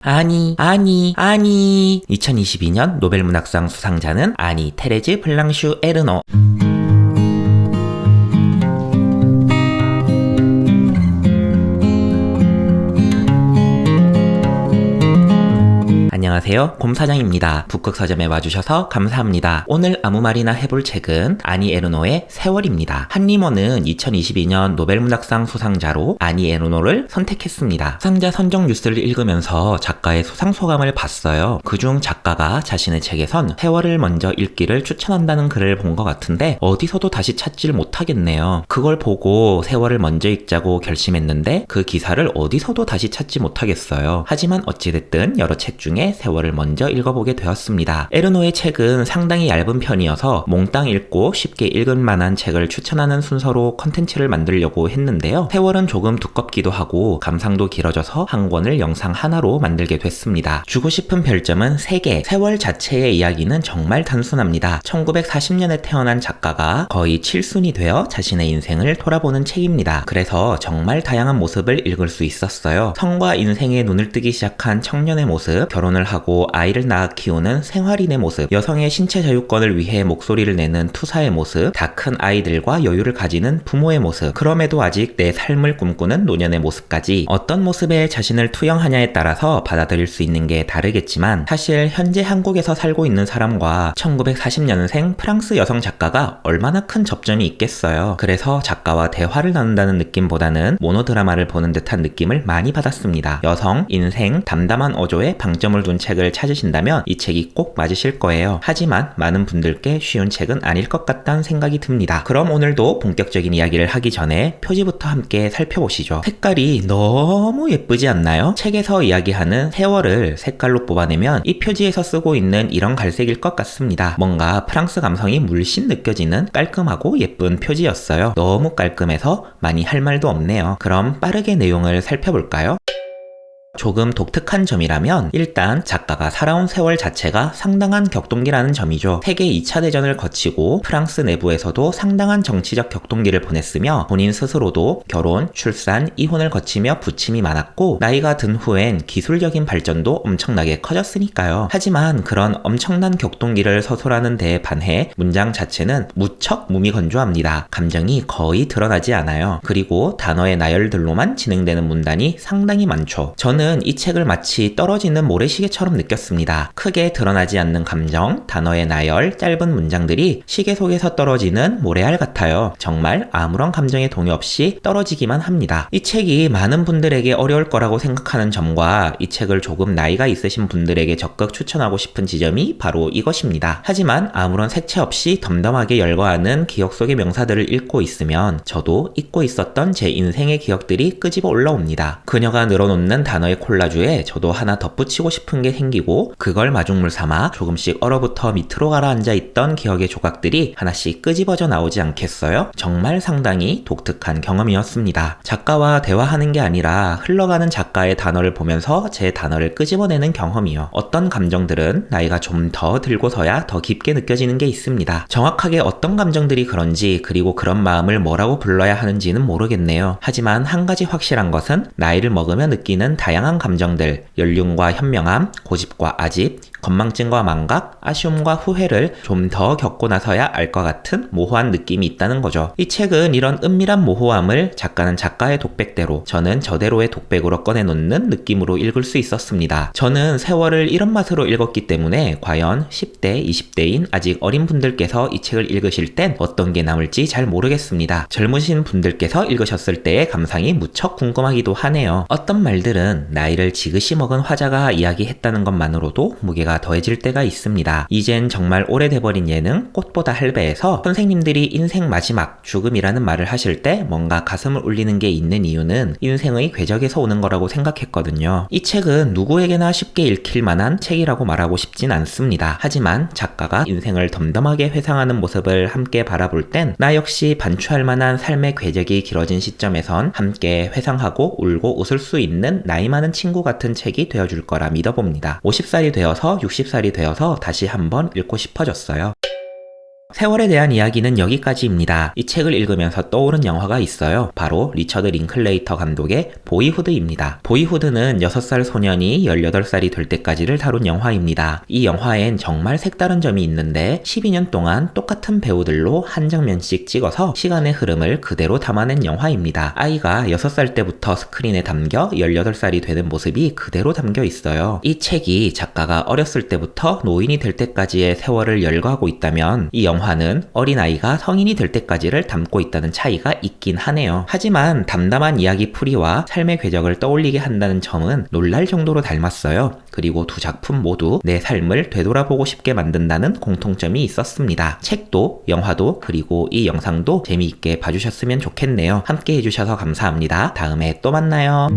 아니. 2022년 노벨문학상 수상자는 아니 테레즈 블랑슈 에르노. 안녕하세요, 곰사장입니다. 북극 서점에 와주셔서 감사합니다. 오늘 아무 말이나 해볼 책은 아니 에르노의 세월입니다. 한림원은 2022년 노벨문학상 수상자로 아니 에르노를 선택했습니다. 수상자 선정 뉴스를 읽으면서 작가의 수상 소감을 봤어요. 그중 작가가 자신의 책에선 세월을 먼저 읽기를 추천한다는 글을 본 것 같은데 어디서도 다시 찾질 못하겠네요. 그걸 보고 세월을 먼저 읽자고 결심했는데 그 기사를 어디서도 다시 찾지 못하겠어요. 하지만 어찌됐든 여러 책 중에 세월을 먼저 읽어보게 되었습니다. 에르노의 책은 상당히 얇은 편이어서 몽땅 읽고 쉽게 읽을 만한 책을 추천하는 순서로 컨텐츠를 만들려고 했는데요. 세월은 조금 두껍기도 하고 감상도 길어져서 한 권을 영상 하나로 만들게 됐습니다. 주고 싶은 별점은 3개. 세월 자체의 이야기는 정말 단순합니다. 1940년에 태어난 작가가 거의 칠순이 되어 자신의 인생을 돌아보는 책입니다. 그래서 정말 다양한 모습을 읽을 수 있었어요. 성과 인생에 눈을 뜨기 시작한 청년의 모습, 결혼을 하고 아이를 낳아 키우는 생활인의 모습, 여성의 신체 자유권을 위해 목소리를 내는 투사의 모습, 다 큰 아이들과 여유를 가지는 부모의 모습, 그럼에도 아직 내 삶을 꿈꾸는 노년의 모습까지 어떤 모습에 자신을 투영하냐에 따라서 받아들일 수 있는 게 다르겠지만 사실 현재 한국에서 살고 있는 사람과 1940년생 프랑스 여성 작가가 얼마나 큰 접점이 있겠어요. 그래서 작가와 대화를 나눈다는 느낌보다는 모노드라마를 보는 듯한 느낌을 많이 받았습니다. 여성, 인생, 담담한 어조에 방점을 둔 책을 찾으신다면 이 책이 꼭 맞으실 거예요. 하지만 많은 분들께 쉬운 책은 아닐 것 같다는 생각이 듭니다. 그럼 오늘도 본격적인 이야기를 하기 전에 표지부터 함께 살펴보시죠. 색깔이 너무 예쁘지 않나요? 책에서 이야기하는 세월을 색깔로 뽑아내면 이 표지에서 쓰고 있는 이런 갈색일 것 같습니다. 뭔가 프랑스 감성이 물씬 느껴지는 깔끔하고 예쁜 표지였어요. 너무 깔끔해서 많이 할 말도 없네요. 그럼 빠르게 내용을 살펴볼까요? 조금 독특한 점이라면 일단 작가가 살아온 세월 자체가 상당한 격동기라는 점이죠. 세계 2차 대전을 거치고 프랑스 내부에서도 상당한 정치적 격동기를 보냈으며 본인 스스로도 결혼, 출산, 이혼을 거치며 부침이 많았고 나이가 든 후엔 기술적인 발전도 엄청나게 커졌으니까요. 하지만 그런 엄청난 격동기를 서술하는 데에 반해 문장 자체는 무척 무미건조합니다. 감정이 거의 드러나지 않아요. 그리고 단어의 나열들로만 진행되는 문단이 상당히 많죠. 저는 이 책을 마치 떨어지는 모래시계처럼 느꼈습니다. 크게 드러나지 않는 감정, 단어의 나열, 짧은 문장들이 시계 속에서 떨어지는 모래알 같아요. 정말 아무런 감정의 동요 없이 떨어지기만 합니다. 이 책이 많은 분들에게 어려울 거라고 생각하는 점과 이 책을 조금 나이가 있으신 분들에게 적극 추천하고 싶은 지점이 바로 이것입니다. 하지만 아무런 색채 없이 덤덤하게 열거하는 기억 속의 명사들을 읽고 있으면 저도 잊고 있었던 제 인생의 기억들이 끄집어 올라옵니다. 그녀가 늘어놓는 단어의 콜라주에 저도 하나 덧붙이고 싶은 게 생기고 그걸 마중물 삼아 조금씩 얼어붙어 밑으로 가라앉아 있던 기억의 조각들이 하나씩 끄집어져 나오지 않겠어요? 정말 상당히 독특한 경험이었습니다. 작가와 대화하는 게 아니라 흘러가는 작가의 단어를 보면서 제 단어를 끄집어내는 경험이요. 어떤 감정들은 나이가 좀 더 들고서야 더 깊게 느껴지는 게 있습니다. 정확하게 어떤 감정들이 그런지 그리고 그런 마음을 뭐라고 불러야 하는지는 모르겠네요. 하지만 한 가지 확실한 것은 나이를 먹으며 느끼는 다양한 감정들, 연륜과 현명함, 고집과 아집, 건망증과 망각, 아쉬움과 후회를 좀 더 겪고 나서야 알 것 같은 모호한 느낌이 있다는 거죠. 이 책은 이런 은밀한 모호함을 작가는 작가의 독백대로, 저는 저대로의 독백으로 꺼내놓는 느낌으로 읽을 수 있었습니다. 저는 세월을 이런 맛으로 읽었기 때문에 과연 10대, 20대인 아직 어린 분들께서 이 책을 읽으실 땐 어떤 게 남을지 잘 모르겠습니다. 젊으신 분들께서 읽으셨을 때의 감상이 무척 궁금하기도 하네요. 어떤 말들은 나이를 지그시 먹은 화자가 이야기했다는 것만으로도 무게가 더해질 때가 있습니다. 이젠 정말 오래돼버린 예능 꽃보다 할배에서 선생님들이 인생 마지막 죽음이라는 말을 하실 때 뭔가 가슴을 울리는 게 있는 이유는 인생의 궤적에서 오는 거라고 생각했거든요. 이 책은 누구에게나 쉽게 읽힐 만한 책이라고 말하고 싶진 않습니다. 하지만 작가가 인생을 덤덤하게 회상하는 모습을 함께 바라볼 땐 나 역시 반추할 만한 삶의 궤적이 길어진 시점에선 함께 회상하고 울고 웃을 수 있는 나이 많은 친구 같은 책이 되어줄 거라 믿어봅니다. 50살이 되어서 60살이 되어서 다시 한번 읽고 싶어졌어요. 세월에 대한 이야기는 여기까지입니다. 이 책을 읽으면서 떠오른 영화가 있어요. 바로 리처드 링클레이터 감독의 보이후드입니다. 보이후드는 6살 소년이 18살이 될 때까지를 다룬 영화입니다. 이 영화엔 정말 색다른 점이 있는데 12년 동안 똑같은 배우들로 한 장면씩 찍어서 시간의 흐름을 그대로 담아낸 영화입니다. 아이가 6살 때부터 스크린에 담겨 18살이 되는 모습이 그대로 담겨 있어요. 이 책이 작가가 어렸을 때부터 노인이 될 때까지의 세월을 열거하고 있다면 이 영화는 어린아이가 성인이 될 때까지를 담고 있다는 차이가 있긴 하네요. 하지만 담담한 이야기 풀이와 삶의 궤적을 떠올리게 한다는 점은 놀랄 정도로 닮았어요. 그리고 두 작품 모두 내 삶을 되돌아보고 싶게 만든다는 공통점이 있었습니다. 책도 영화도 그리고 이 영상도 재미있게 봐주셨으면 좋겠네요. 함께 해주셔서 감사합니다. 다음에 또 만나요.